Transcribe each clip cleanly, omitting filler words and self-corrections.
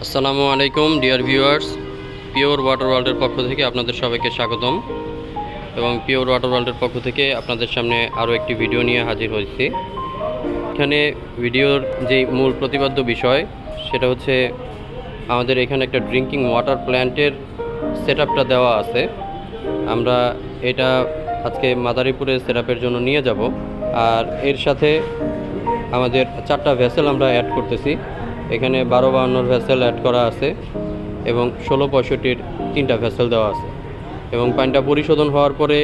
আসসালামু আলাইকুম dear viewers, pure water ওয়ার্ল্ডের পক্ষ থেকে আপনাদের সবাইকে স্বাগতম। এবং পিওর ওয়াটার ওয়ার্ল্ডের পক্ষ থেকে আপনাদের সামনে আরও একটি ভিডিও নিয়ে হাজির হয়েছি। এখানে ভিডিওর যে মূল প্রতিপাদ্য বিষয় সেটা হচ্ছে আমাদের এখানে একটা ড্রিঙ্কিং ওয়াটার প্ল্যান্টের সেটআপটা দেওয়া আছে। আমরা এটা আজকে মাদারীপুরে সেটআপের জন্য নিয়ে যাব। আর এর সাথে আমাদের 4টা ভেসেল আমরা অ্যাড করতেছি। এখানে 1252 ভেসেল অ্যাড করা আছে এবং 1665-র 3টা ভেসেল দেওয়া আছে। এবং পানিটা পরিশোধন হওয়ার পরে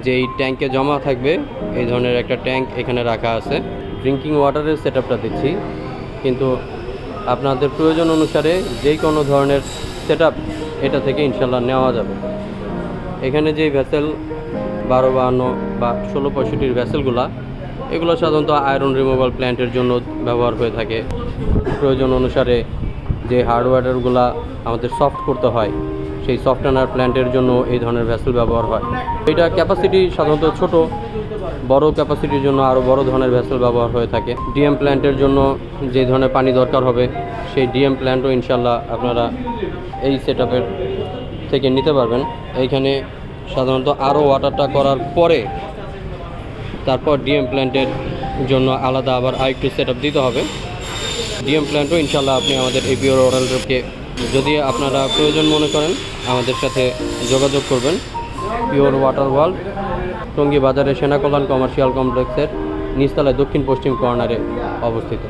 যেই ট্যাঙ্কে জমা থাকবে এই ধরনের একটা ট্যাঙ্ক এখানে রাখা আছে। ড্রিঙ্কিং ওয়াটারের সেটআপটা দিচ্ছি, কিন্তু আপনাদের প্রয়োজন অনুসারে যে কোনো ধরনের সেটআপ এটা থেকে ইনশাল্লাহ নেওয়া যাবে। এখানে যে ভেসেল 1252 বা 1665-র ভেসেলগুলা, এগুলো সাধারণত আয়রন রিমুভাল প্ল্যান্টের জন্য ব্যবহার হয়ে থাকে। প্রয়োজন অনুসারে যে হার্ডওয়্যারগুলো আমাদের সফট করতে হয় সেই সফটওয়্যার প্ল্যান্টের জন্য এই ধরনের ভেসেল ব্যবহার হয়। এটা ক্যাপাসিটি সাধারণত ছোট, বড় ক্যাপাসিটির জন্য আরও বড় ধরনের ভেসেল ব্যবহার হয়ে থাকে। ডিএম প্ল্যান্টের জন্য যে ধরনের পানি দরকার হবে সেই ডিএম প্ল্যান্টও ইনশাল্লাহ আপনারা এই সেটআপের থেকে নিতে পারবেন। এইখানে সাধারণত আরও ওয়াটারটা করার পরে তারপর ডিএম প্ল্যান্টের জন্য আলাদা আবার আরেকটু সেটআপ দিতে হবে। ডিএম প্ল্যান্টও ইনশাল্লাহ আপনি আমাদের এই পিওর ওয়াটারকে যদি আপনারা প্রয়োজন মনে করেন আমাদের সাথে যোগাযোগ করবেন। পিওর ওয়াটার ওয়ার্ল্ড, টঙ্গী বাজারে সেনা কল্যাণ কমার্শিয়াল কমপ্লেক্সের নিচতলায় দক্ষিণ পশ্চিম কর্নারে অবস্থিত।